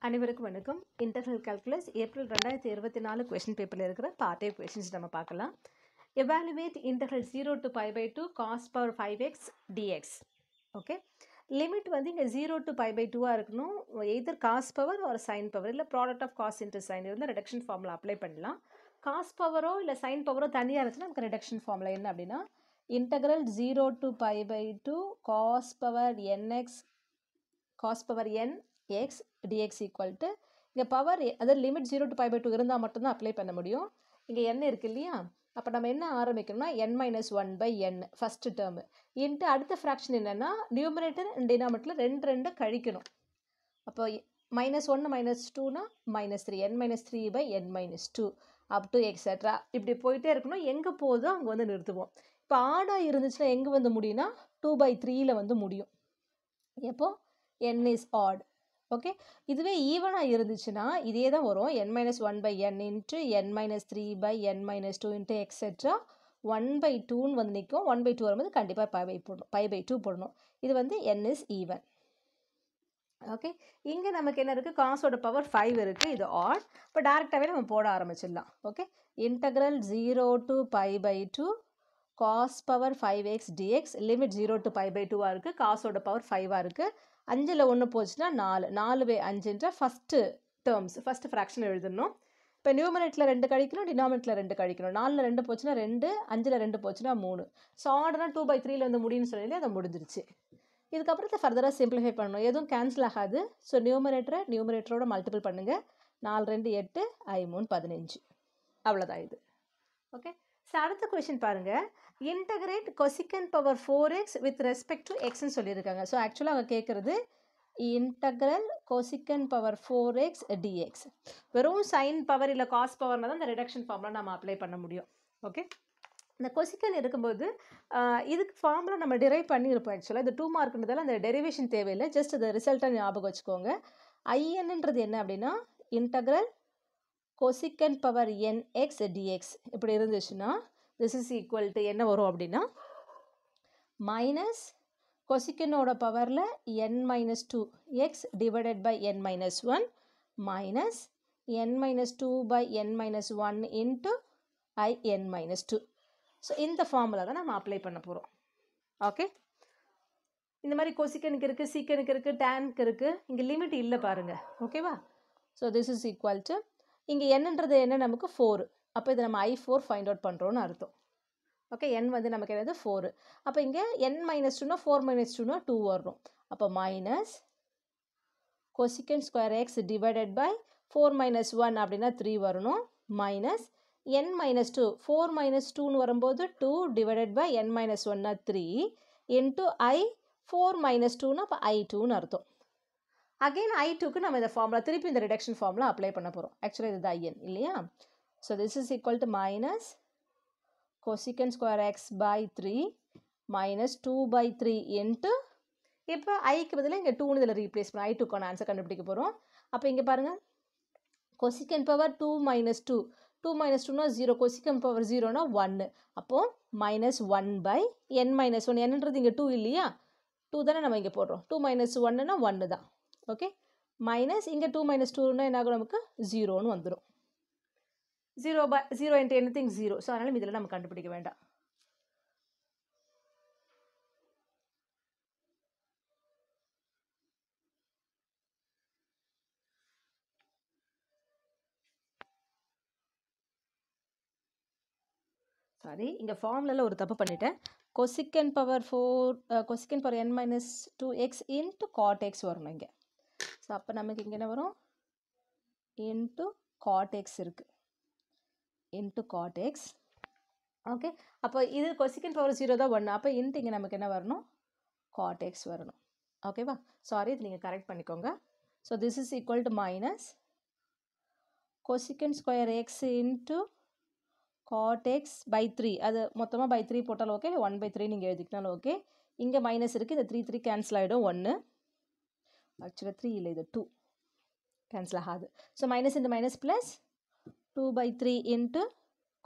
அனைவருக்கும் வணக்கம். Integral calculus April 2024 question பேப்பரில் இருக்கிற பார்ட் ஏ கொஸ்டின்ஸ் நம்ம பார்க்கலாம். Evaluate integral 0 to pi by 2 cos power 5x dx. Okay, limit வந்து இங்கே 0 to pi by 2 இருக்கணும். எய்தர் காஸ் பவர் ஒரு சைன் பவர், இல்லை product of cos into sine இருந்தால் ரிடக்ஷன் ஃபார்முலா அப்ளை பண்ணலாம். காஸ் பவரோ இல்லை சைன் பவரோ தனியாக இருந்துச்சுன்னா நமக்கு ரிடக்ஷன் ஃபார்முலா என்ன அப்படின்னா integral 0 to pi by 2 cos power nx cos power n x dx equal to இங்கே பவர் அதாவது லிமிட் 0 to pi by 2 இருந்தால் மட்டும்தான் அப்ளை பண்ண முடியும். இங்கே n இருக்கு இல்லையா, அப்போ நம்ம என்ன ஆரம்பிக்கணும்னா n - 1 by n first term into அடுத்த ஃப்ராக்ஷன் என்னென்னா நியூமரேட்டர் அண்ட் டினாமினேட்டரில் ரெண்டு கழிக்கணும். அப்போ -1 -2னா -3 n - 3 by n - 2 up to extra இப்படி போயிட்டே இருக்கணும். எங்கே போதும் அங்கே வந்து நிறுத்துவோம். இப்போ ஆடாக இருந்துச்சுன்னா எங்கே வந்து முடியும்னா 2/3ல் வந்து முடியும். எப்போ n is odd. ஓகே, இதுவே ஈவனாக இருந்துச்சுன்னா இதே தான் வரும். n - 1 by n into n - 3 by n - 2 into etcetera 1/2ன்னு வந்து நிற்கும். 1/2 வரும்போது கண்டிப்பாக π/2 போடணும். இது வந்து n is even. ஓகே, இங்கே நமக்கு என்ன இருக்குது, காசோட பவர் 5 இருக்குது, இது ஆட். இப்போ டேரெக்டாகவே நம்ம போட ஆரம்பிச்சிடலாம். Okay, integral 0 to pi by 2 cos power 5x dx limit 0 to pi by 2 இருக்குது. காசோட பவர் 5 இருக்குது. 5ல் 1 போச்சுன்னா 4/5ன்ற ஃபஸ்ட்டு டேர்ம்ஸ் ஃபஸ்ட்டு ஃப்ராக்ஷன் எழுதணும். இப்போ நியூமரேட்டில் 2 கழிக்கணும், டினாமினேட்டில் 2 கழிக்கணும். 4ல் 2 போச்சுன்னா 2, 5ல் 2 போச்சுன்னா 3. ஸோ ஆர்டர்னா 2/3ல் வந்து முடியும்னு சொல்லி அதை முடிஞ்சிருச்சு. இதுக்கப்புறத்தை ஃபர்தராக சிம்பிளிஃபை பண்ணணும், எதுவும் கேன்சல் ஆகாது. ஸோ நியூமரேட்டரோட மல்டிபிள் பண்ணுங்கள். 4 2 8 I 3 15. அவ்வளோதான் இது. ஓகே, ஸோ அடுத்த கொஷின் பாருங்கள். Integrate cosecant power 4x with respect to எக்ஸ்ன்னு சொல்லியிருக்காங்க. ஸோ ஆக்சுவலாக அவங்க கேட்குறது integral cosecant power 4x dx. வெறும் சைன் பவர் இல்லை காஸ் பவர்னால் தான் இந்த ரிடக்ஷன் ஃபார்முலா நம்ம அப்ளை பண்ண முடியும். ஓகே, இந்த கொசிக்கன் இருக்கும்போது இதுக்கு ஃபார்முலா நம்ம டிரைவ் பண்ணியிருப்போம். ஆக்சுவலாக இது 2 மார்க்ன்றதால அந்த டெரிவேஷன் தேவையில்லை, ஜஸ்ட் அது ரிசல்ட்டாக ஞாபகம் வச்சுக்கோங்க. ஐஎன்ன்றது என்ன அப்படின்னா இன்டகிரல் கொசிக்கன் பவர் nx dx இப்படி இருந்துச்சுன்னா திஸ் இஸ் ஈக்குவல் டு என்ன வரும் அப்படின்னா மைனஸ் கொசிக்கனோட பவரில் n - 2 x divided by n - 1 minus n - 2 by n - 1 into I n - 2. So இந்த ஃபார்முலா தான் நம்ம அப்ளை பண்ண போகிறோம். ஓகே, இந்த மாதிரி கொசிக்கனுக்கு இருக்குது, சீக்கனுக்கு இருக்குது, டேனுக்கு இருக்குது. இங்கே லிமிட் இல்லை பாருங்கள். ஓகேவா, so this is equal to இங்கே என்னன்றது என்ன நமக்கு 4. அப்போ இதை நம்ம I4 ஃபைண்ட் அவுட் பண்ணுறோன்னு அர்த்தம். ஓகே, n வந்து நமக்கு என்னது 4. அப்போ இங்கே n - 2னா 4 - 2னா 2 வரணும். அப்போ minus cosecant square x divided by 4 - 1 அப்படின்னா 3 வரணும். மைனஸ் n - 2 4 - 2ன்னு வரும்போது 2 டிவைடட் பை n - 1னா 3 இன்ட்டு I 4 - 2னா அப்போ I2ன்னு அர்த்தம். அகெயின் I2க்கு நம்ம இந்த ஃபார்முலா திருப்பி இந்த ரிடக்ஷன் ஃபார்முலா அப்ளை பண்ண போகிறோம். ஆக்சுவலாக இது IN இல்லையா. So this is equal to minus cosecant square x by 3 minus 2/3 into இப்போ ஐக்கு பதிலாக இங்கே 2ன்னு இதில் ரீப்ளேஸ் பண்ண I2க்கான ஆன்சர் கண்டுபிடிக்க போகிறோம். அப்போ இங்கே பாருங்கள், கொசிக்கன் பவர் 2 - 2 2 - 2னா 0, கொசிக்கன் பவர் 0னா 1. அப்போது மைனஸ் 1 n - 1 என்னன்றது இங்கே 2 இல்லையா, 2 தானே நம்ம இங்கே போடுறோம். 2 - 1னா 1 தான். ஓகே, மைனஸ் இங்கே 2 - 2னா என்ன ஆகும், நமக்கு 0ன்னு வந்துடும். 0 இன்ட்டு எனிதிங் 0. ஸோ அதனால் இதில் நம்ம கண்டுபிடிக்க வேண்டாம். சாரி, இங்கே ஃபார்முலாவில் ஒரு தப்பு பண்ணிட்டேன். Cosecant power 4 cosecant power n - 2x into cot x வரணும் இங்கே. ஸோ அப்போ நமக்கு இங்கே என்ன வரும், இன்ட்டு காட் எக்ஸ் இருக்குது, இன்ட்டு காட் எக்ஸ். ஓகே, அப்போ இது கொசிக்கன் பவர் 0 தான் 1. அப்போ இன்ட்டு இங்கே நமக்கு என்ன வரணும், காட் எக்ஸ் வரணும். ஓகேவா, சாரி, இது நீங்கள் கரெக்ட் பண்ணிக்கோங்க. So this is equal to minus cosecant square x into cot x by 3. அது மொத்தமாக பை 3 போட்டாலும் ஓகே, 1/3 நீங்கள் எழுதிக்கிட்டாலும் ஓகே. இங்கே மைனஸ் இருக்குது, இந்த 3 3 கேன்சல் ஆகிடும். 1 ஆக்சுவலாக 3 இல்லை, இது 2 கேன்சல் ஆகாது. So minus into minus plus 2/3 into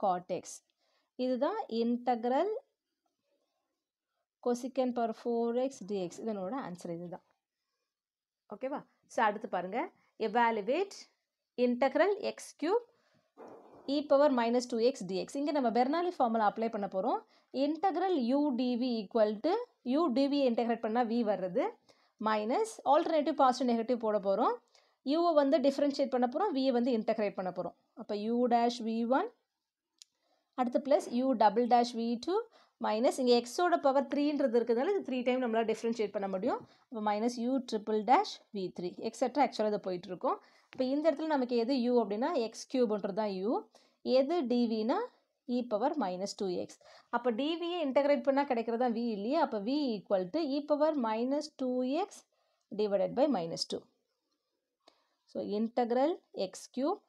cot X. இதுதான் இன்டகிரல் கொசிக்கன் பவர் 4x dx. இதனோட ஆன்சர் இதுதான். ஓகேவா, ஸோ அடுத்து பாருங்கள், evaluate integral x cube e power minus 2x dx. இங்கே நம்ம பெர்னாலி ஃபார்முலா அப்ளை பண்ண போகிறோம். Integral u dv equal to u dv integrate பண்ணால் v வர்றது மைனஸ் ஆல்டர்னேட்டிவ் பாசிட்டிவ் நெகட்டிவ் போட போகிறோம். யூவை வந்து டிஃப்ரென்ஷியேட் பண்ண போகிறோம், வியை வந்து இன்டெகிரேட் பண்ண போகிறோம். அப்போ u dash v1 அடுத்து plus u double dash v2 minus இங்கே எக்ஸோட பவர் 3ன்றது இருக்கிறதுனால இது 3 டைம் நம்மளால் டிஃப்ரென்ஷியேட் பண்ண முடியும். அப்போ minus u triple dash v3 etcetera ஆக்சுவலாக இது போயிட்டுருக்கோம். இப்போ இந்த இடத்துல நமக்கு எது u அப்படின்னா எக்ஸ் கியூப்ன்றது தான் u, எது dvனா e பவர் மைனஸ் 2x. அப்போ dvயை இன்டெகிரேட் பண்ணால் கிடைக்கிறதா v இல்லையா, அப்போ v equal to e power minus 2x divided by minus 2. So integral x cube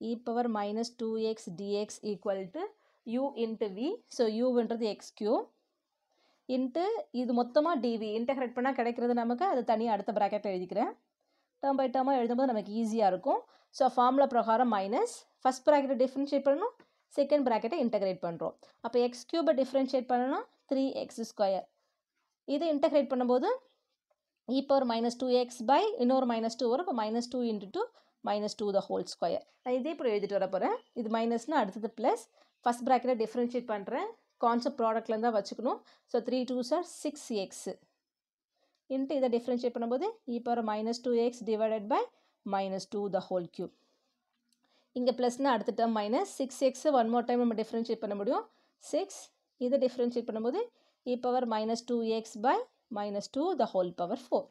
e power minus 2x dx equal to u into v. So uன்றது x cube into இது மொத்தமாக dv integrate பண்ணால் கிடைக்கிறது நமக்கு, அது தனியாக அடுத்த ப்ராக்கெட்டில் எழுதிக்கிறேன். டேர்ம் பை டேர்மாக எழுதும்போது நமக்கு ஈஸியாக இருக்கும். ஸோ ஃபார்முலா பிரகாரம் மைனஸ் ஃபஸ்ட் ப்ராக்கெட்டை டிஃப்ரென்ஷியேட் பண்ணணும், செகண்ட் ப்ராக்கெட்டை இன்டெகிரேட் பண்ணுறோம். அப்போ எக்ஸ் கியூபை டிஃப்ரென்ஷியேட் பண்ணணும்னா 3x². இதை இன்டெகிரேட் பண்ணும்போது e power minus 2x by இன்னொரு மைனஸ் 2 வரும். இப்போ minus 2 into 2 minus 2 the whole square. நான் இதே இப்போ எழுதிட்டு வர போகிறேன். இது மைனஸ்னால் அடுத்தது ப்ளஸ், ஃபஸ்ட் ப்ராக்கெட்டை டிஃப்ரென்ஷியேட் பண்ணுறேன், கான்செப்ட் ப்ராடக்ட்லேருந்து தான் வச்சுக்கணும். So 3 2s are 6x into இதை டிஃப்ரென்ஷியேட் பண்ணும்போது e power minus 2x divided by minus 2 the whole cube. இங்கே ப்ளஸ்னால் அடுத்த term minus 6x one more time நம்ம டிஃப்ரென்ஷியேட் பண்ண முடியும் 6. இதை டிஃப்ரென்ஷியேட் பண்ணும்போது e power minus 2x by minus 2 the whole power 4.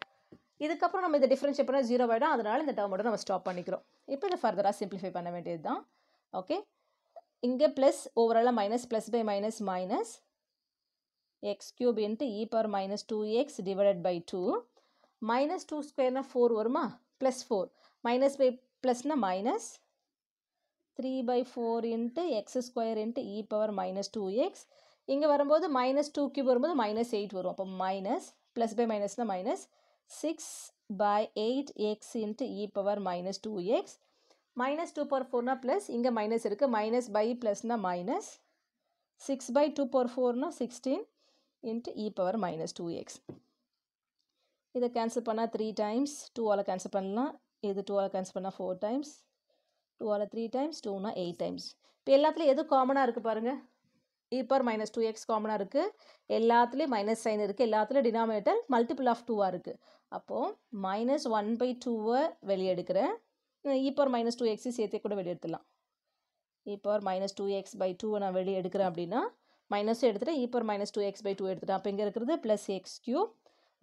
இதுக்கப்புறம் நம்ம இதை டிஃப்ரென்ஷியேட் பண்ணால் 0 ஆகிடும், அதனால் இந்த டேர்மோட நம்ம ஸ்டாப் பண்ணிக்கிறோம். இப்போ இதை ஃபர்தராக சிம்பிளிஃபை பண்ண வேண்டியது தான். ஓகே, இங்கே ப்ளஸ் ஓவராலாக minus plus by minus minus x cube into e power minus 2x divided by 2. Minus 2 ஸ்கொயர்னா 4 வருமா, ப்ளஸ் 4 மைனஸ் பை ப்ளஸ்னால் minus 3/4 into x square into e power minus 2x. இங்கே வரும்போது மைனஸ் 2 கியூப் வரும்போது minus 8 வரும். அப்போ minus plus by மைனஸ்னால் minus 6/8x into e power minus 2x. Minus 2 power 4னா ப்ளஸ், இங்கே மைனஸ் இருக்குது, மைனஸ் பை ப்ளஸ்னால் மைனஸ் 6/2 பவர் 4னா 16 into e power minus 2x. இதை கேன்சல் பண்ணால் 3 டைம்ஸ், 2ஆல் கேன்சல் பண்ணலாம், இது 2ஆல் கேன்சல் பண்ணால் 4 டைம்ஸ், 2ஆல் 3 டைம்ஸ், 2னா 8 டைம்ஸ். இப்போ எல்லாத்துலேயும் எது காமனாக இருக்குது பாருங்கள், e பவர் மைனஸ் 2x காமனாக இருக்குது, எல்லாத்துலேயும் மைனஸ் சைன் இருக்குது, எல்லாத்துலேயும் டினாமினேட்டர் மல்டிபிள் ஆஃப் 2ஆக இருக்குது. அப்போது மைனஸ் 1/2 வெளியே எடுக்கிறேன், e பவர் மைனஸ் 2x சேர்த்தே கூட வெளியே எடுத்துடலாம். e power minus 2x by 2 நான் வெளியே எடுக்கிறேன் அப்படின்னா மைனஸ் எடுத்துகிட்டு e power minus 2x by 2 எடுத்துட்டேன். அப்போ இங்கே இருக்கிறது ப்ளஸ் எக்ஸ் கியூப்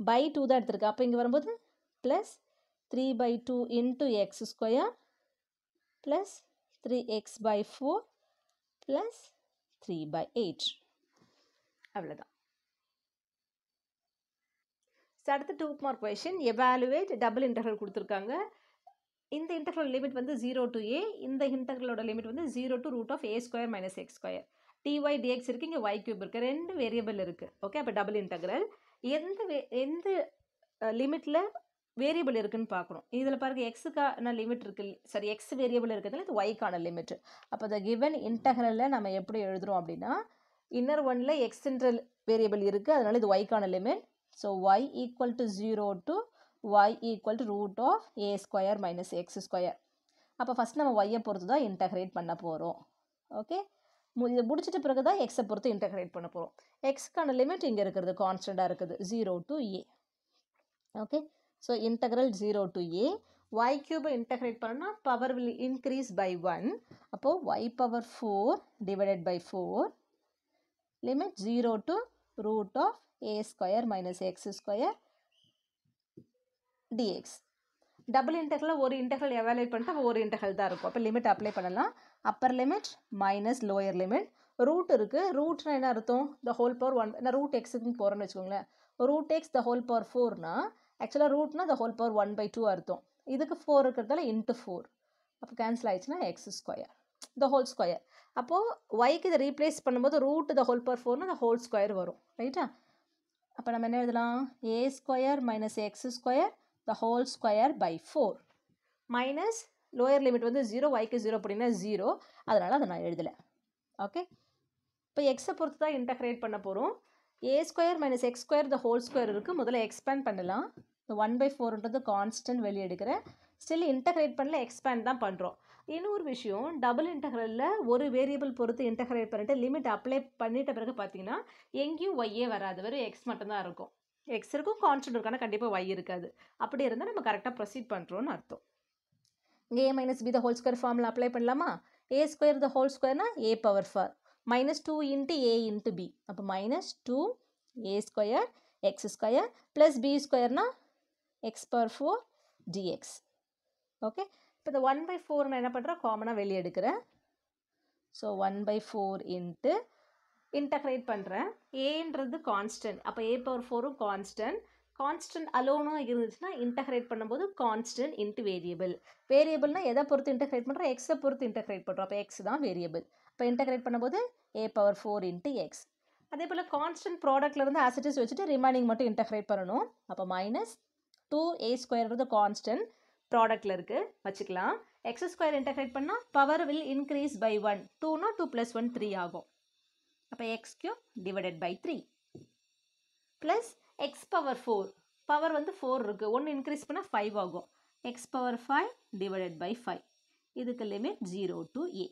பை 2 தான் எடுத்துருக்கேன். அப்போ இங்கே வரும்போது plus 3/2 into x square plus 3x by 4 plus 3/8. அவ்வளோதான். அடுத்த 2 mark question, evaluate double integral கொடுத்துருக்காங்க. இந்த இன்டெக்ரல் லிமிட் வந்து 0 to a, இந்த இன்டெக்ரலோட லிமிட் வந்து 0 to root of a square minus x square. dy dx இருக்குது, இங்கே y cube இருக்குது, 2 வேரியபிள் இருக்குது. ஓகே, அப்போ டபுள் இன்டெக்ரல் எந்த லிமிட்டில் வேரியபிள் இருக்குன்னு பார்க்கணும். இதில் பாருங்கள் எக்ஸுக்கான லிமிட் இருக்குது, சரி எக்ஸ் வேரியபிள் இருக்கிறதுல இது ஒய்க்கான லிமிட். அப்போ இந்த கிவன் இன்டெக்ரலில் நம்ம எப்படி எழுதுகிறோம் அப்படின்னா, இன்னர் ஒன்னில் எக்ஸ்ன்ற வேரியபிள் இருக்குது, அதனால் இது ஒய்க்கான limit. So y equal to 0 to y equal to root of a square minus x square. அப்போ ஃபஸ்ட் நம்ம ஒய்யை பொறுத்து தான் இன்டெகிரேட் பண்ண போகிறோம். ஓகே, இதை முடிச்சிட்ட பிறகு தான் எக்ஸை பொறுத்து இன்டெகிரேட் பண்ண போகிறோம். எக்ஸ்க்கான லிமிட் இங்கே இருக்கிறது கான்ஸ்டண்ட்டாக இருக்குது 0 to a. Okay, so integral 0 to a, y கியூபை இன்டெகிரேட் பண்ணால் பவர் வில் இன்க்ரீஸ் பை 1. அப்போது y power 4 divided by 4 limit 0 to root of a square minus x square dx. Double இன்டெக்ரலில் ஒரு இன்டெக்ரல் எவாலுவேட் பண்ணிட்டு ஒரு இன்டெக்ரல் தான் இருக்கும். அப்போ லிமிட் அப்ளை பண்ணலாம். Upper limit minus lower limit. Root இருக்குது, ரூட்னா என்ன அர்த்தம், த ஹோல் பவர் 1. நான் ரூட் எக்ஸுக்குன்னு போகிறேன்னு வச்சுக்கோங்களேன், root x the whole power 4னா ஆக்சுவலாக ரூட்னா த ஹோல் பவர் 1/2 அர்த்தம். இதுக்கு 4 இருக்கிறதால இன்ட்டு 4, அப்போ கேன்சல் ஆயிடுச்சுன்னா x square the whole square. அப்போது ஒய்க்கு இதை ரீப்ளேஸ் பண்ணும்போது ரூட் த ஹோல் பவர் 4னா த ஹோல் ஸ்கொயர் வரும், ரைட்டா. அப்போ நம்ம என்ன எழுதலாம், a square minus x square the whole square by 4 minus lower limit வந்து 0, yக்கு 0 அப்படின்னா 0, அதனால் அதை நான் எழுதலை. ஓகே, இப்போ எக்ஸை பொறுத்து தான் இன்டெகிரேட் பண்ண போகிறோம். a square minus x square the whole square இருக்குது, முதல்ல எக்ஸ்பேண்ட் பண்ணலாம். இந்த 1/4ன்றது கான்ஸ்டன்ட் வெளியே எடுக்கிறேன், ஸ்டில் இன்டகிரேட் பண்ணல, எக்ஸ்பேண்ட் தான் பண்ணுறோம். இன்னொரு விஷயம், டபுள் இன்டகிரலில் ஒரு வேரியபிள் பொறுத்து இன்டகிரேட் பண்ணிட்டு லிமிட் அப்ளை பண்ணிட்ட பிறகு பார்த்தீங்கன்னா எங்கேயும் ஒய்யே வராது, வெறும் எக்ஸ் மட்டும்தான் இருக்கும். எக்ஸ் இருக்கும், கான்ஸ்டன்ட் இருக்கும், ஆனால் கண்டிப்பாக ஒய் இருக்காது. அப்படி இருந்தால் நம்ம கரெக்டாக ப்ரொசீட் பண்ணுறோன்னு அர்த்தம். இங்கே a minus b the whole square formula apply பண்ணலாமா? a square the whole squareனா a power 4 minus 2 into a into b. அப்போ minus 2 a square x square plus b squareனா x power 4 dx. Okay, இப்போ இந்த 1/4 நான் என்ன பண்ணுறேன், காமனாக வெளியே எடுக்கிறேன். ஸோ 1/4 இன்ட்டு இன்டகிரேட் பண்ணுறேன். ஏன்றது கான்ஸ்டன்ட், அப்போ a பவர் 4ம் கான்ஸ்டன்ட். கான்ஸ்டன்ட் அலோனும் இருந்துச்சுன்னா இன்டகிரேட் பண்ணும்போது கான்ஸ்டன்ட் இன்ட்டு வேரியபிள். வேரியபிள்னால் எதை பொறுத்து இன்டகிரேட் பண்ணுறோம், எக்ஸை பொறுத்து இன்டகிரேட் பண்ணுறோம். அப்போ எக்ஸ் தான் வேரியபிள். இப்போ இன்டகிரேட் பண்ணும்போது a பவர் 4 இன்ட்டு எக்ஸ். அதே போல் கான்ஸ்டன்ட் ப்ராடக்ட்லேருந்து ஆசிட்டிஸ் வச்சுட்டு ரிமைனிங் மட்டும் இன்டகிரேட் பண்ணணும். அப்போ மைனஸ் 2a ஸ்கொயர்றது கான்ஸ்டன்ட் ப்ராடக்டில் இருக்குது வச்சுக்கலாம். எக்ஸ் ஸ்கொயர் இன்டகிரேட் பண்ணால் பவர் வில் இன்க்ரீஸ் பை 1. 2னா 2 + 1 3 ஆகும். அப்போ x cube divided by 3 plus x power 4. Power வந்து 4 இருக்குது, 1 இன்க்ரீஸ் பண்ணால் 5 ஆகும். X power 5 divided by 5. இதுக்கு limit 0 to a.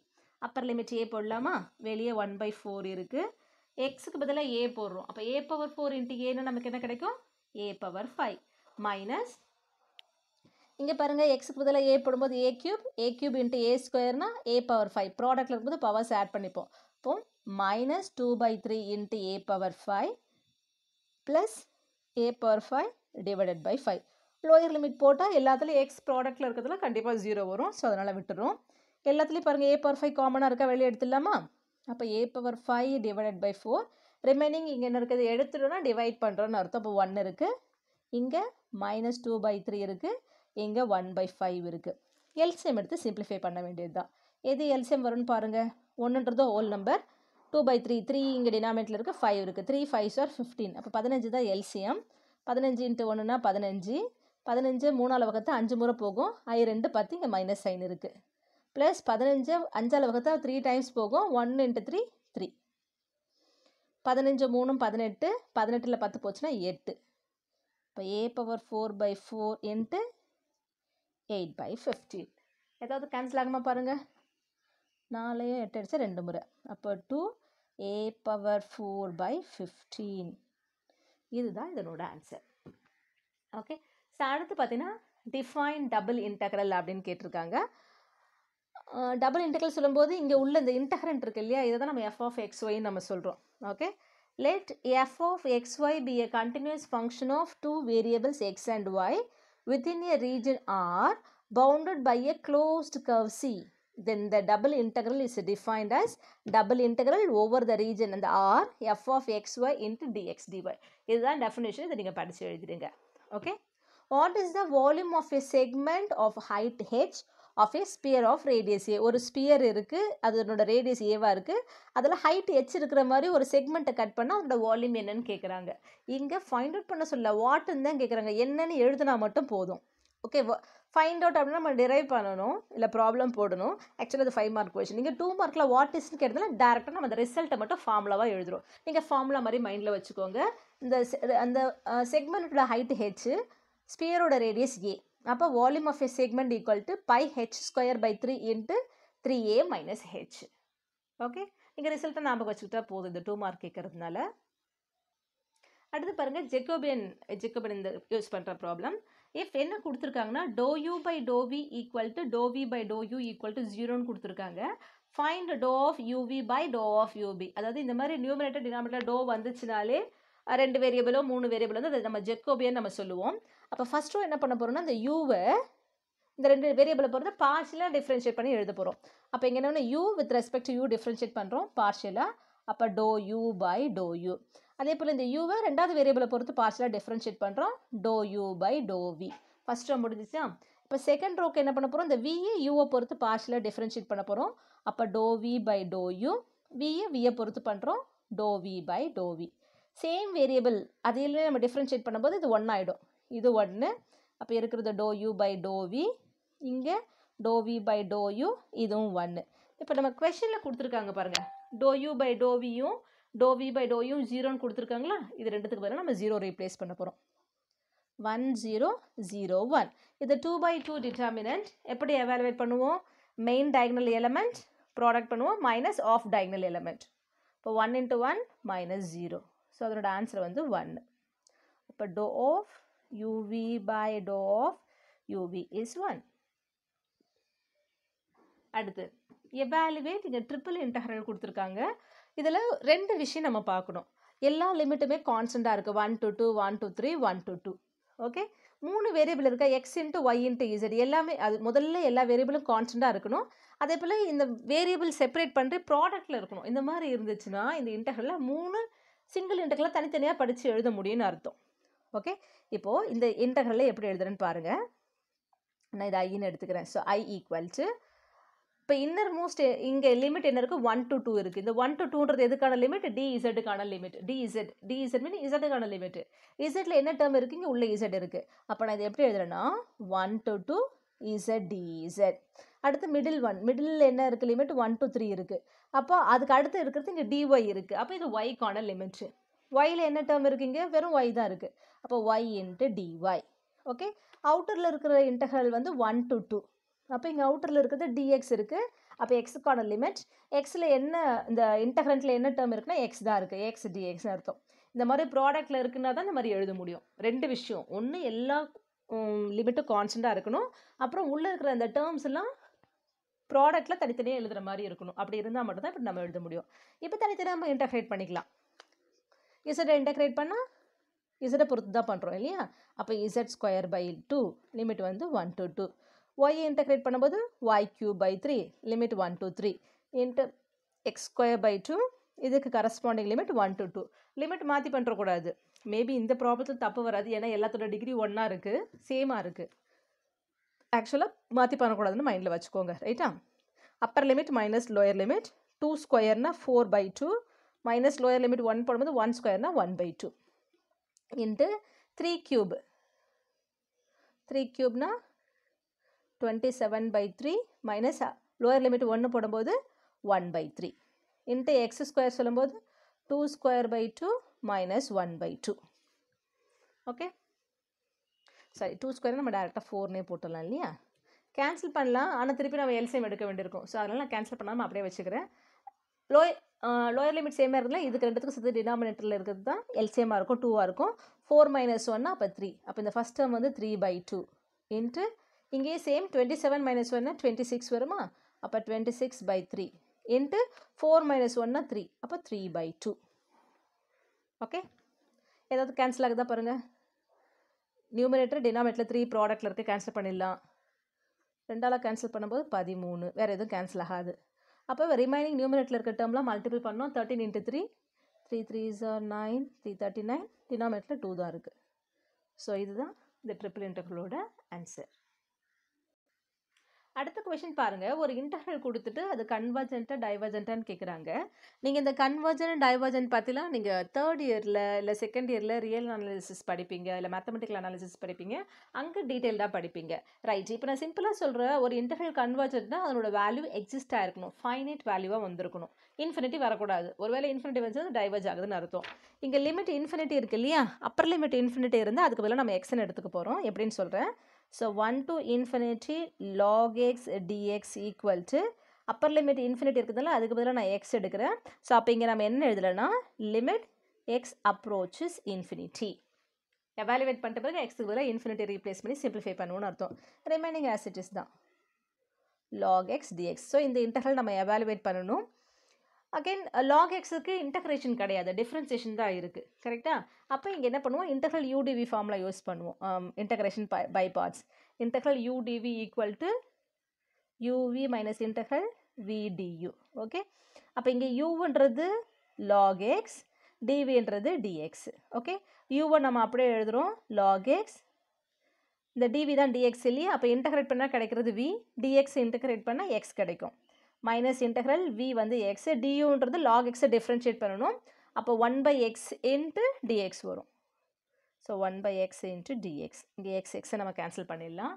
Upper limit a போடலாமா? வெளியே 1/4 இருக்குது. எக்ஸுக்கு பதிலாக a போடுறோம். அப்போ a பவர் 4 இன்ட்டு ஏன்னு நமக்கு என்ன கிடைக்கும், a பவர் 5 மைனஸ் இங்கே பாருங்கள், எக்ஸுக்கு பதிலாக a போடும்போது a cube into a ஸ்கொயர்னா a power 5. ப்ராடக்டில் இருக்கும்போது பவர்ஸ் ஆட் பண்ணிப்போம். இப்போ minus 2/3 into a power 5 plus a power 5 divided by 5. Lower limit போட்டால் எல்லாத்துலேயும் எக்ஸ் ப்ராடக்டில் இருக்கிறதுல கண்டிப்பாக 0 வரும். ஸோ அதனால் விட்டுரும். எல்லாத்துலேயும் பாருங்கள் a power 5 காமனாக இருக்கா, வெளியே எடுத்துடலாமா? அப்போ a power 5 divided by 4. Remaining இங்கே என்ன இருக்குது, எடுத்துட்டோன்னா டிவைட் பண்ணுறோன்னு அர்த்தம். அப்போ 1 இருக்குது, இங்கே minus 2/3 இருக்குது, இங்கே 1/5 இருக்குது. எல்சிஎம் எடுத்து சிம்பிளிஃபை பண்ண வேண்டியது தான். எது எல்சிஎம் வரும்னு பாருங்கள். 1ன்றது ஹோல் நம்பர், 2/3 3 இங்கே டினாமினேட்டில் இருக்குது, 5 இருக்குது. 3 5s are 15. அப்போ 15 தான் எல்சிஎம். 15 இன்ட்டு 1னா 15. 15 3ஆல் வகுத்தா 5 முறை போகும். 2 10, இங்கே மைனஸ் சைன் இருக்குது. ப்ளஸ் 15 5ஆல் வகுத்தா 3 டைம்ஸ் போகும். 1 இன்ட்டு 3 3. 15 3 18. 18ல் 10 போச்சுன்னா 8. இப்போ a பவர் 4/4 இன்ட்டு 8/15. ஏதாவது கேன்சல் ஆகுமா பாருங்கள். 4 8 அடிச்சா 2 முறை. அப்போ 2a பவர் 4/15. இதுதான் இதனோட ஆன்சர். ஓகே, ஸோ அடுத்து பார்த்தீங்கன்னா டிஃபைன் டபுள் இன்டெக்ரல் அப்படின்னு கேட்டிருக்காங்க. டபுள் இன்டெக்ரல் சொல்லும்போது இங்கே உள்ள இந்த இன்டெக்ரண்ட் இருக்கு இல்லையா, இதை தான் நம்ம f of xy நம்ம சொல்கிறோம். Okay, let f of xy be a continuous function of two variables x and y within a region R bounded by a closed curve C. Then the double integral is defined as double integral over the region and the R f of xy into dx dy. இதுதான் definition. இதை நீங்கள் படித்து எழுதிடுங்க. Okay, what is the volume of a segment of height h of a sphere of radius a? ஒரு sphere இருக்குது, அதனோட radius ஏவாக இருக்குது, அதில் ஹைட் h இருக்கிற மாதிரி ஒரு செக்மெண்ட்டை கட் பண்ணால் அதோட வால்யூம் என்னன்னு கேட்குறாங்க. இங்கே ஃபைண்ட் அவுட் பண்ண சொல்ல வாட்டுன்னு தான் கேட்குறாங்க. என்னன்னு எழுதுனா மட்டும் போதும். ஓகே, ஃபைண்ட் அவுட் அப்படின்னா நம்ம டிரைவ் பண்ணணும், இல்லை ப்ராப்ளம் போடணும். ஆக்சுவலாக அது 5 மார்க் கொஷின். நீங்கள் 2 மார்க்கில் வாட் இஸ்ன்னு கேட்டதில் டேரெக்டாக நம்ம அந்த ரிசல்ட்டை மட்டும் ஃபார்முலாவாக எழுதுகிறோம். நீங்கள் ஃபார்முலா மாதிரி மைண்டில் வச்சுக்கோங்க. அந்த செக்மெண்ட்டோட ஹைட் ஹெச், ஸ்பியரோட ரேடியஸ் ஏ. அப்போ volume of a segment equal to pi h²/3 into 3a minus h. Okay, நீங்கள் ரிசல்ட்டை ஞாபகம் வச்சுக்கிட்டா போதும் இந்த 2 மார்க் கேட்கறதுனால. அடுத்து பாருங்கள், ஜெக்கோபியன் இந்த யூஸ் பண்ணுற ப்ராப்ளம். இஃப் என்ன கொடுத்துருக்காங்கன்னா ∂u/∂v equal to ∂v/∂u equal to 0ன்னு கொடுத்துருக்காங்க. Find ∂of_uv/∂of_ub. அதாவது இந்த மாதிரி நியூமரேட்டர் டினாமினேட்டர் டோ வந்துச்சுனாலே 2 வேரியபிளோ 3 வேரியபிள் வந்து அதை நம்ம ஜெக்கோபியன் நம்ம சொல்லுவோம். அப்போ ஃபர்ஸ்ட் ரோ என்ன பண்ண போகிறோம்னா இந்த யூவை இந்த 2 வேரியபிளை பொறுத்து பார்ஷியலாக டிஃப்ரென்ஷியேட் பண்ணி எழுத போகிறோம். அப்போ இங்கே என்ன u with respect to u differentiate பண்ணுறோம் பார்ஷியலாக. அப்போ ∂u/∂u. அதே போல் இந்த யூவை ரெண்டாவது வேரியபிளை பொறுத்து பார்ஷியலாக டிஃப்ரென்ஷியேட் பண்ணுறோம் ∂u/∂v. ஃபர்ஸ்ட் ரோ முடிஞ்சிச்சா? இப்போ செகண்ட் ரோக்கு என்ன பண்ண போகிறோம், இந்த விஏ யூவை பொறுத்து பார்ஷியலாக டிஃப்ரென்ஷியேட் பண்ண போகிறோம். அப்போ ∂v/∂u. விஏ பொறுத்து பண்ணுறோம் ∂v/∂v. சேம் வேரியபிள் அதில் நம்ம டிஃப்ரென்ஷியேட் பண்ணும்போது இது 1 ஆகிடும். இது 1. அப்போ இருக்கிறது ∂u/∂v, இங்கே ∂v/∂u, இதுவும் 1. இப்போ நம்ம கொஷனில் கொடுத்துருக்காங்க பாருங்கள், ∂u/∂vயும் ∂v/∂u 0ன்னு கொடுத்துருக்காங்களா, இது ரெண்டுத்துக்கு பதிலாக நம்ம 0 ரீப்ளேஸ் பண்ண போகிறோம். 1001. இது 2 by 2 determinant. எப்படி evaluate பண்ணுவோம்? Main diagonal element product பண்ணுவோம் minus off diagonal element. இப்போ 1 into 1 minus 0. So அதோட answer வந்து 1. இப்போ dou of uv by dou of uv is 1. அடுத்து evaluate இங்க ட்ரிபிள் இன்டெக்ரல் கொடுத்துருக்காங்க. இதில் ரெண்டு விஷயம் நம்ம பார்க்கணும். எல்லா லிமிட்டுமே கான்ஸ்டண்ட்டாக இருக்குது. 1 to 2, 1 to 3, 1 to 2. Okay, 3 variable இருக்கா, x into y into z எல்லாமே. அது முதல்ல எல்லா வேரியபிளும் கான்ஸ்டண்ட்டாக இருக்கணும். அதே போல் இந்த வேரியபிள் செப்பரேட் பண்ணி ப்ராடக்ட்டில் இருக்கணும். இந்த மாதிரி இருந்துச்சுன்னா இந்த இன்டெக்ரலில் 3 சிங்கிள் இன்டெக்ரலாக தனித்தனியாக படித்து எழுத முடியும்னு அர்த்தம். ஓகே, இப்போது இந்த இன்டெக்ரலை எப்படி எழுதுறேன்னு பாருங்கள். நான் இதை ஐன்னு எடுத்துக்கிறேன். ஸோ ஐ ஈக்குவல் டு, இப்போ இன்னர் மோஸ்ட் இங்கே லிமிட் என்ன இருக்குது, 1 to 2 இருக்குது. இந்த 1 to 2ன்றது எதுக்கான லிமிட், டிஇசட்டுக்கான லிமிட். டிஇசட் மீன் இசட்டுக்கான லிமிட். இசட்டில் என்ன டேர்ம் இருக்குது, இங்கே உள்ள இசட் இருக்குது. அப்போ நான் இதை எப்படி எழுதுறேன்னா 1 to 2 இசட் டிஇசட். அடுத்து மிடில் என்ன இருக்குது, லிமிட் 1 to 3 இருக்குது. அப்போ அதுக்கு அடுத்து இருக்கிறது இங்கே டிஒய் இருக்குது. அப்போ இது ஒய்க்கான லிமிட். ஒயில் என்ன டேர்ம் இருக்குது, இங்கே வெறும் ஒய் தான் இருக்குது. அப்போ ஒய் இன்ட்டு டிஒய். ஓகே, அவுட்டரில் இருக்கிற இன்டெக்ரல் வந்து 1 to 2. அப்போ இங்கே அவுட்டரில் இருக்கிறது dx இருக்குது. அப்போ எக்ஸுக்கான லிமிட். எக்ஸில் என்ன, இந்த இன்டெக்ரண்ட்டில் என்ன டேர்ம் இருக்குன்னா எக்ஸ் தான் இருக்குது. எக்ஸ் டிஎக்ஸ்னு அர்த்தம். இந்த மாதிரி ப்ராடக்ட்டில் இருக்குன்னா தான் இந்த மாதிரி எழுத முடியும். ரெண்டு விஷயம், ஒன்று எல்லா லிமிட்டும் கான்ஸ்டண்ட்டாக இருக்கணும். அப்புறம் உள்ளே இருக்கிற அந்த டேர்ம்ஸ் எல்லாம் ப்ராடக்ட்டில் தனித்தனியாக எழுதுகிற மாதிரி இருக்கணும். அப்படி இருந்தால் மட்டும்தான் இப்படி நம்ம எழுத முடியும். இப்போ தனித்தனியாக நம்ம இன்டெக்ரேட் பண்ணிக்கலாம். இசட்டை இன்டெக்ரேட் பண்ணால் இசட்டை பொறுத்து தான் பண்ணுறோம் இல்லையா. அப்போ இசட் ஸ்கொயர் பை 2 லிமிட் வந்து 1 to 2. y இன்டெக்ரேட் பண்ணும்போது y cube by 3 limit 1 to 3 into x square by 2 இதுக்கு கரஸ்பாண்டிங் லிமிட் 1 to 2. லிமிட் மாற்றி பண்ணுறக்கூடாது. மேபி இந்த ப்ராப்ளத்தில் தப்பு வராது, ஏன்னா எல்லாத்தோட டிகிரி ஒன்றா இருக்குது, சேமாக இருக்குது. ஆக்சுவலாக மாற்றி பண்ணக்கூடாதுன்னு மைண்டில் வச்சுக்கோங்க. ரைட்டா, Appar limit minus lower limit. 2 ஸ்கொயர்னா 4 by 2 மைனஸ் லோயர் லிமிட் 1 போடும்போது 1 ஸ்கொயர்னா 1 by 2 into 3 cube. 3 கியூப்னா 27 by 3 minus lower limit 1 போடும்போது 1 by 3 இன்ட்டு எக்ஸ் ஸ்கொயர் சொல்லும்போது 2 square by 2 minus 1 by 2. Okay, சரி, 2 ஸ்கொயர் நம்ம டேரெக்டாக 4நே போட்டுடலாம் இல்லையா. கேன்சல் பண்ணலாம், ஆனால் திருப்பி நம்ம எல்சிஎம் எடுக்க வேண்டியிருக்கும். ஸோ அதனால் நான் கேன்சல் பண்ணாமல் அப்படியே வச்சுக்கிறேன். லோயர் லிமிட் சேமாக இருந்தால் இதுக்கு ரெண்டுத்துக்கும் சேர்த்து டினாமினேட்டரில் இருக்கிறது தான் எல்சிஎம்மாக இருக்கும், 2ஆக இருக்கும். 4 minus 1 அப்போ 3. அப்போ இந்த ஃபஸ்ட் டேர்ம் வந்து 3 by 2 இன்ட்டு இங்கே சேம் 27 minus 1 26 வருமா. அப்போ 26 by 3 இன்ட்டு 4 minus 1 3. அப்போ 3 by 2. ஓகே, ஏதாவது கேன்சல் ஆகுதா பாருங்கள். நியூமரேட்டர் டினாமினேட்டரில் 3 ப்ராடக்ட்டில் இருக்குது, கேன்சல் பண்ணிடலாம். 2ஆல் கேன்சல் பண்ணும்போது 13, வேறு எதுவும் கேன்சல் ஆகாது. அப்போ ரிமைனிங் நியூமரேட்டரில் இருக்க டேர்ம்லாம் மல்டிபிள் பண்ணோம். 13 into 3 3 3s are 9 339. டினாமினேட்டரில் 2 தான் இருக்குது. ஸோ இதுதான் இந்த ட்ரிபிள் இன்டெக்ரலோட ஆன்சர். அடுத்த கொஷின் பாருங்கள். ஒரு இன்டெக்ரல் கொடுத்துட்டு அது கன்வர்ஜென்ட்டாக டைவர்ஜென்ட்டான்னு கேட்குறாங்க. நீங்கள் இந்த கன்வர்ஜென்ட் டைவர்ஜென்ட் பற்றிலாம் நீங்கள் தேர்ட் இயரில் இல்லை செகண்ட் இயரில் ரியல் அனாலிசிஸ் படிப்பீங்க, இல்லை மேத்தமெட்டிக்கல் அனாலிசிஸ் படிப்பீங்க, அங்கே டீட்டெயில்டாக படிப்பீங்க. ரைட், இப்போ நான் சிம்பிளாக சொல்கிறேன். ஒரு இன்டெக்ரல் கன்வர்ஜென்ட்னா அதனோட வேல்யூ எக்ஸிஸ்ட் ஆகிருக்கணும், ஃபைனைட் வேல்யூவாக வந்திருக்கணும், இன்ஃபினிட்டி வரக்கூடாது. ஒருவேளை இன்ஃபினிட்டி வந்து டைவர்ஜ் ஆகுதுன்னு அர்த்தம். இங்கே லிமிட் இன்ஃபினிட்டி இருக்குது இல்லையா, அப்பர் லிமிட் இன்ஃபினிட்டி இருந்தால் அதுக்கு பதிலாக நம்ம எக்ஸ்ன்னு எடுத்துக்க போகிறோம். எப்படின்னு சொல்கிறேன். So 1 to infinity log x dx equal to upper limit infinity இருக்குதுல்ல, அதுக்கு பதிலாக நான் x எடுக்கிறேன். ஸோ அப்போ இங்கே நம்ம என்ன எழுதலைன்னா limit x approaches infinity. Evaluate பண்ணிட்ட பிறகு எக்ஸுக்கு பதிலாக இன்ஃபினிட்டி ரீப்ளேஸ் பண்ணி சிம்பிளிஃபை பண்ணுவோன்னு அர்த்தம். ரிமைனிங் ஆஸ் இட் இஸ் தான் log x dx. ஸோ இந்த இன்டெக்ரல் நம்ம எவாலுவேட் பண்ணணும். அகெயின் log xக்கு இன்டெக்ரேஷன் கிடையாது, டிஃப்ரென்சியேஷன் தான் இருக்குது. கரெக்டாக? அப்போ இங்கே என்ன பண்ணுவோம், இன்டெக்ரல் யூடிவி ஃபார்மில் யூஸ் பண்ணுவோம். Integration by parts. Integral u dv equal to uv minus integral v du. Okay, அப்போ இங்கே யூன்றது log x, டிவின்றது dx. ஓகே, யூவை நம்ம அப்படியே எழுதுகிறோம் log x, இந்த டிவி தான் dx இல்லையா. அப்போ இன்டெக்ரேட் பண்ணால் கிடைக்கிறது v, dx இன்டெக்ரேட் பண்ணால் x கிடைக்கும். மைனஸ் இன்டெக்ரல் v வந்து x, duன்றது log x டிஃப்ரென்ஷியேட் பண்ணணும். அப்போ 1 by x இன்ட்டு dx வரும். So 1 by x into dx. இங்கே எக்ஸை நம்ம கேன்சல் பண்ணிடலாம்.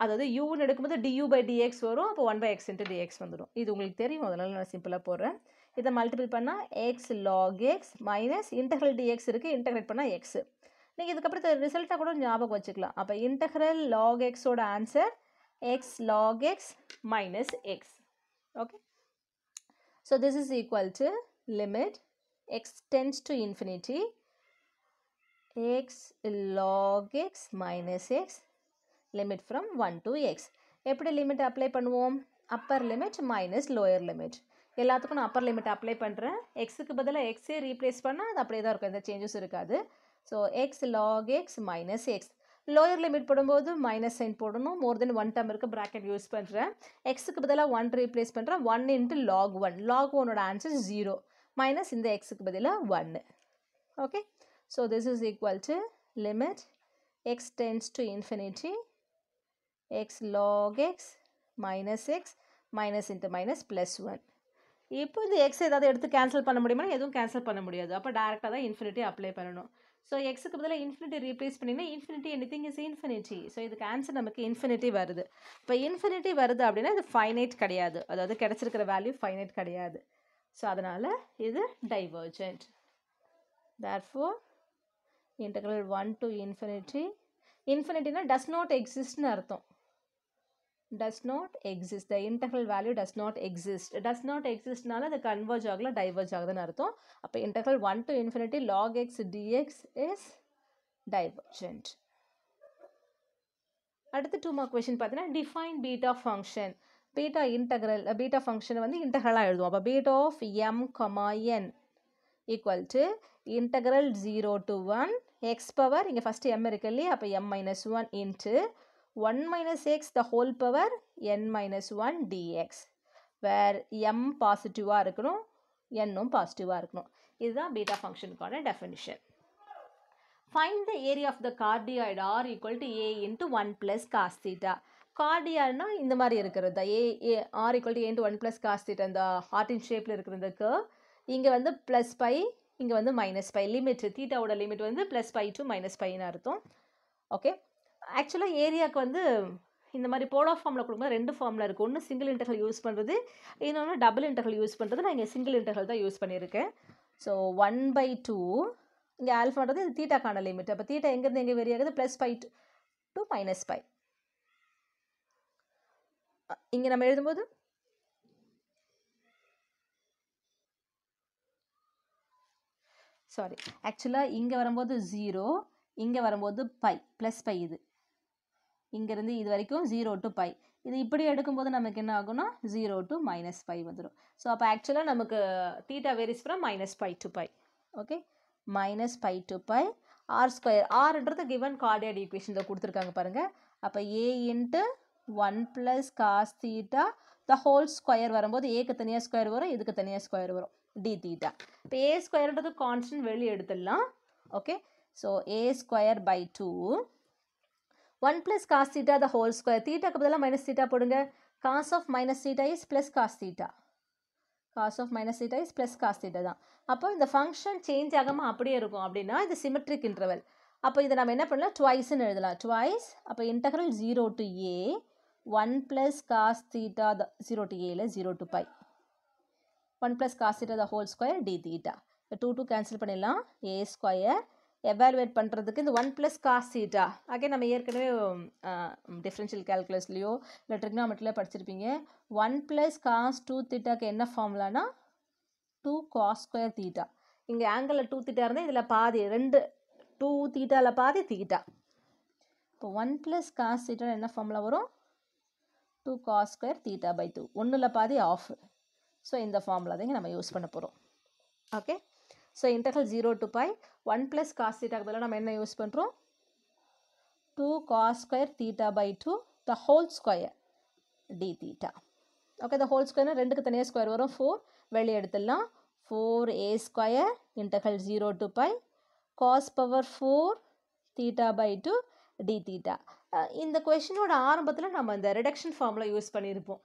அதாவது யூன்னு எடுக்கும்போது du by dx வரும். அப்போ 1 by x இன்ட்டு dx வந்துடும். இது உங்களுக்கு தெரியும், அதனால் நான் சிம்பிளாக போடுறேன். இதை மல்டிபிள் பண்ணால் x log x minus integral dx இருக்குது, இன்டெக்ரேட் பண்ணால் x. நீங்கள் இதுக்கப்புறம் ரிசல்ட்டாக கூட ஞாபகம் வச்சுக்கலாம். அப்போ இன்டெக்ரல் log xோட answer x log x minus x. Okay. So this is equal to limit x tends to infinity x log x minus x limit from 1 to x. எப்படி லிமிட் அப்ளை பண்ணுவோம்? Appar limit minus lower limit. எல்லாத்துக்கும் நான் upper limit apply பண்ணுறேன். எக்ஸுக்கு பதிலாக எக்ஸே replace பண்ணால் அது அப்படியே தான் இருக்கும், எந்த சேஞ்சஸ் இருக்காது. So x log x minus x. Lower limit போடும்போது மைனஸ் சைன் போடணும். மோர் தென் 1 டேர்ம் இருக்க ப்ராக்கெட் யூஸ் பண்ணுறேன். எக்ஸுக்கு பதிலாக 1 ரீப்ளேஸ் பண்ணுறேன். 1 இன்ட்டு லாக் 1. லாக் 1ஓட ஆன்சர் 0 மைனஸ் இந்த எக்ஸுக்கு பதிலாக 1. Okay. So this is equal to limit x tends to infinity x log x minus x minus into minus plus 1. இப்போ இந்த x ஏதாவது எடுத்து கேன்சல் பண்ண முடியுமா? எதுவும் கேன்சல் பண்ண முடியாது. அப்போ டேரெக்டாக தான் இன்ஃபினிட்டி அப்ளை பண்ணணும். ஸோ எக்ஸுக்கு பதிலாக இன்ஃபினிட்டி ரீப்ளேஸ் பண்ணிங்கன்னா infinity anything is infinity. So இதுக்கு ஆன்சர் நமக்கு இன்ஃபினிட்டி வருது. இப்போ இன்ஃபினிட்டி வருது அப்படின்னா இது ஃபைனைட் கிடையாது, அதாவது கிடச்சிருக்கிற வேல்யூ ஃபைனைட் கிடையாது. ஸோ அதனால் இது divergent. Therefore integral 1 to infinity, இன்ஃபினிட்டினா டஸ் நாட் எக்ஸிஸ்ட்னு அர்த்தம். does not exist, the integral value does not exist. Does not exist நால அது converge ஆகல diverge ஆகுதுன்னு அர்த்தம். அப்போ integral 1 to infinity log x dx is divergent. அடுத்து 2 mark question பார்த்தீங்கன்னா define beta function. beta integral beta function வந்து இன்டெக்ரலாக எழுதுவோம். அப்போ beta of m, n equal to integral 0 to 1 x power இங்கே ஃபஸ்ட்டு m இருக்கு இல்லையா, அப்போ m minus 1 into 1 minus x the whole power n minus 1 dx, where m பாசிட்டிவாக இருக்கணும், n பாசிட்டிவாக இருக்கணும். இதுதான் பீட்டா ஃபங்க்ஷனுக்கான definition. Find the area of the cardioid r equal to a into 1 plus cos theta. கார்டியாய்ட்னா இந்த மாதிரி இருக்கிறது தான். r equal to a into 1 plus cos theta, இந்த ஹார்ட்டின் ஷேப்பில் இருக்கிற இந்த கர்வ். இங்கே வந்து ப்ளஸ் பை, இங்கே வந்து மைனஸ் பை. லிமிட் தீட்டாவோட லிமிட் வந்து ப்ளஸ் பை டு மைனஸ் பைன்னு அர்த்தம். ஓகே. ஆக்சுவலாக ஏரியாவுக்கு வந்து இந்த மாதிரி போலார் ஃபார்மில் கொடுக்கும்போது 2 ஃபார்மில் இருக்குது. ஒன்று சிங்கிள் இன்டெக்ரல் யூஸ் பண்ணுறது, இன்னொன்று டபுள் இன்டெக்ரல் யூஸ் பண்ணுறது. நான் இங்கே சிங்கிள் இன்டெக்ரல் தான் யூஸ் பண்ணியிருக்கேன். ஸோ 1/2 இங்கே ஆல்ஃபான்றது இது தீட்டாக்கான லிமிட். அப்போ தீட்டா எங்கேருந்து எங்கே வெரி ஆகுது? Plus pi to minus pi. இங்கே நம்ம எழுதும்போது சாரி, ஆக்சுவலாக இங்கே வரும்போது 0, இங்கே வரும்போது பை ப்ளஸ் பை. இது இங்கேருந்து இது வரைக்கும் 0 to பை. இது இப்படி எடுக்கும்போது நமக்கு என்ன ஆகும்னா 0 to minus பை வந்துடும். ஸோ அப்போ ஆக்சுவலாக நமக்கு theta varies from minus pi to pi. Okay, minus pi to pi r square. ஆர்ன்றது கிவன் கார்டியாய்டு ஈக்குவேஷனில் கொடுத்துருக்காங்க பாருங்கள். அப்போ a into 1 + cos theta the whole square வரும்போது ஏக்கு தனியாக ஸ்கொயர் வரும், இதுக்கு தனியாக ஸ்கொயர் வரும், டி தீட்டா. இப்போ ஏ ஸ்கொயர்ன்றது கான்ஸ்டன்ட் வெளியே எடுத்துடலாம். Okay, so a square by 2 1 + cos theta the whole square. தீட்டாக்கு பதிலாக மைனஸ் தீட்டா போடுங்க. cos of minus theta is plus cos theta. cos of minus theta is plus cos theta தான். அப்போ இந்த function change ஆகாமல் அப்படியே இருக்கும் அப்படின்னா இது சிமெட்ரிக் இன்டர்வல். அப்போ இதை நம்ம என்ன பண்ணலாம்? ட்வைஸ்ன்னு எழுதலாம். ட்வைஸ். அப்போ integral 0 to a 1 + cos theta 0 to a இல்லை 0 to pi 1 + cos theta the whole square d theta. இப்போ 2 கேன்சல் பண்ணிடலாம். a ஸ்கொயர் எவாலுவேட் பண்ணுறதுக்கு இந்த 1 + cos theta அகே நம்ம ஏற்கனவே டிஃப்ரென்ஷியல் கேல்குலஸ்லையோ இல்லை ட்ரிக்னாமெட்ரிலையோ படிச்சிருப்பீங்க. 1 + cos 2 thetaக்கு என்ன ஃபார்முலானா 2 cos square theta. இங்கே ஆங்கிளில் 2 theta இருந்தால் இதில் பாதி 2 தீட்டாவில் பாதி தீட்டா. இப்போ 1 + cos theta என்ன ஃபார்முலா வரும்? 2 cos square theta by 2. ஒன்றில் பாதி ஆஃப். ஸோ இந்த ஃபார்முலா தான் நம்ம யூஸ் பண்ண போகிறோம். Okay, so integral 0 to pi 1 + cos thetaக்கு பதிலாக நம்ம என்ன யூஸ் பண்ணுறோம்? 2 cos square theta by 2 the whole square d theta. Okay, the whole square 2க்கு தனியாக ஸ்கொயர் வரும், 4 வெளியே எடுத்துடலாம். 4a square integral 0 to pi cos power 4 theta by 2 d theta. இந்த கொஷினோட ஆரம்பத்தில் நம்ம இந்த ரிடக்ஷன் ஃபார்முலா யூஸ் பண்ணியிருப்போம்.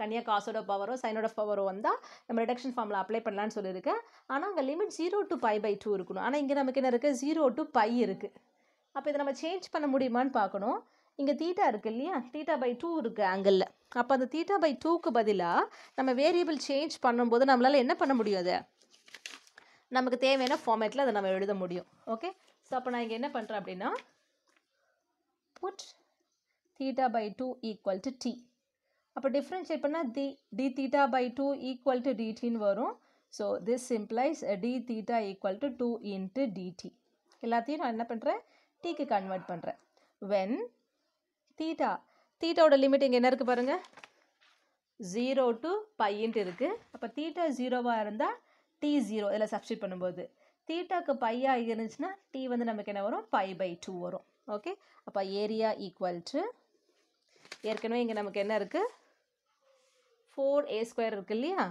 தனியாக காசோட பவரோ சைனோட பவரோ வந்தால் நம்ம ரிடக்ஷன் ஃபார்முலா அப்ளை பண்ணலான்னு சொல்லியிருக்கேன். ஆனால் அங்கே லிமிட் 0 to பை by 2 இருக்கணும். ஆனால் இங்கே நமக்கு என்ன இருக்குது? 0 to பை இருக்குது. அப்போ இதை நம்ம சேஞ்ச் பண்ண முடியுமான்னு பார்க்கணும். இங்கே தீட்டா இருக்குது இல்லையா, தீட்டா by 2 இருக்குது ஆங்கிளில். அப்போ அந்த தீட்டா by 2க்கு பதிலாக நம்ம வேரியபிள் சேஞ்ச் பண்ணும்போது நம்மளால் என்ன பண்ண முடியாது? நமக்கு தேவையான ஃபார்மேட்டில் அதை நம்ம எழுத முடியும். ஓகே, ஸோ அப்போ நான் இங்கே என்ன பண்ணுறேன் அப்படின்னா put theta by 2 equal to t. அப்போ டிஃப்ரென்ஷியேட் பண்ணால் d theta by 2 equal to dtன்னு வரும். So this implies d theta equal to 2 into dt. எல்லாத்தையும் நான் என்ன பண்ணுறேன், tக்கு கன்வெர்ட் பண்ணுறேன். when தீட்டாவோட லிமிட் இங்கே என்ன இருக்குது பாருங்கள், 0 to பைன்ட்டு இருக்குது. அப்போ தீட்டா 0வாக இருந்தால் t 0 இதில் சப்ஸ்டிட் பண்ணும்போது தீட்டாக்கு பையாக இருந்துச்சுன்னா t வந்து நமக்கு என்ன வரும், பை பை 2 வரும். ஓகே, அப்போ ஏரியா ஈக்குவல் டு, ஏற்கனவே இங்கே நமக்கு என்ன இருக்குது, 4a² இருக்குது இல்லையா,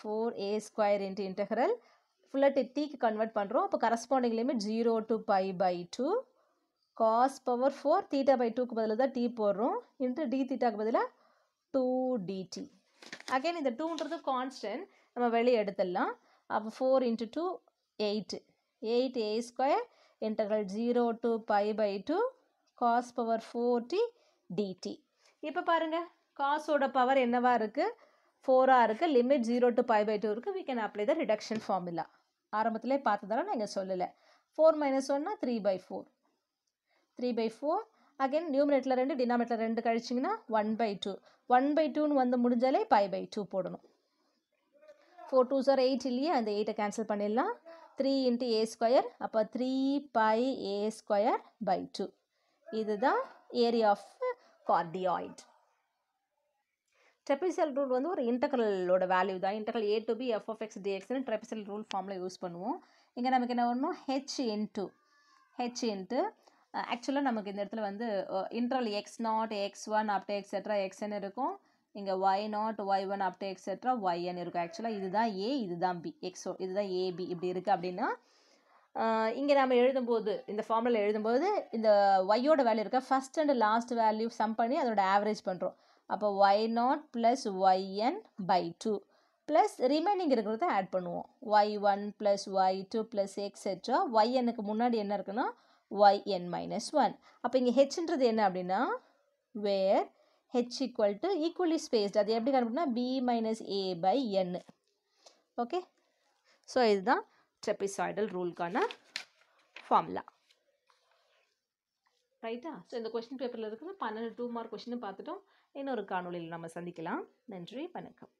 4a² இன்ட்டு இன்டெக்ரல் ஃபுல்லாக டீக்கு கன்வெர்ட் பண்ணுறோம். அப்போ corresponding limit 0 to pi by 2 cos power 4 theta by 2க்கு பதிலாக தான் t போடுறோம் இன்ட்டு டி தீட்டாக்கு பதிலாக 2 dt. அகைன் இந்த 2ன்றது கான்ஸ்டன்ட், நம்ம வெளியே எடுத்துடலாம். அப்போ 4 into 2 8 8a² integral 0 to pi by 2 cos power 4t dt. இப்போ பாருங்கள், காஸோட பவர் என்னவா இருக்குது, 4ஆக இருக்குது, லிமிட் 0 to பை பை 2 இருக்குது. we can apply the reduction formula. ஆரம்பத்திலே பார்த்ததால நான் இங்கே சொல்லலை. 4 minus 1 3 by 4 3 by 4. Again நியூமினேட்டில் 2 டினாமினேட்டில் 2 கழிச்சிங்கன்னா 1 by 2 1 by 2ன்னு வந்து முடிஞ்சாலே பை பை 2 போடணும். 4 2s are 8 இல்லையா, அந்த 8ஐ கேன்சல் பண்ணிடலாம். 3 into a², அப்போ 3 pi a² by 2. இதுதான் area of cardioid. Trapezoidal rule வந்து ஒரு இன்டெக்ரலோட வேல்யூ தான். Integral a to b f of x dxன்னு ட்ரெபிசியல் ரூல் ஃபார்மில் யூஸ் பண்ணுவோம். இங்கே நமக்கு என்ன வரணும், h இன்ட்டு ஆக்சுவலாக நமக்கு இந்த இடத்துல வந்து interval x0 x1 up to etcetera xn இருக்கும். இங்கே y0 y1 up to etcetera yn இருக்கும். ஆக்சுவலாக இதுதான் a, இதுதான் b, xo இதுதான் ab இப்படி இருக்குது. அப்படின்னா இங்கே நம்ம எழுதும்போது, இந்த ஃபார்முலா எழுதும்போது இந்த ஒய்யோட வேல்யூ இருக்க first and last value sum பண்ணி அதோட ஆவரேஜ் பண்ணுறோம். அப்போ y0 plus yn by 2 plus remaining இருக்கிறத ஆட் பண்ணுவோம். y1 plus y2 plus etcetera ynக்கு முன்னாடி என்ன இருக்குன்னா yn மைனஸ் 1. அப்போ இங்கே ஹெச்ன்றது என்ன அப்படின்னா where h equal to equally spaced. அது எப்படி கண்டுபிடினா b minus a by n. Okay, so இதுதான் ட்ரெபிசாய்டல் ரூலுக்கான ஃபார்முலா. ரைட்டா? ஸோ இந்த கொஸ்டின் பேப்பரில் இருக்கிற 12 2 மார்க் கொஸ்டின் பார்த்துட்டோம். இன்னொரு காணொலியில் நம்ம சந்திக்கலாம். நன்றி, வணக்கம்.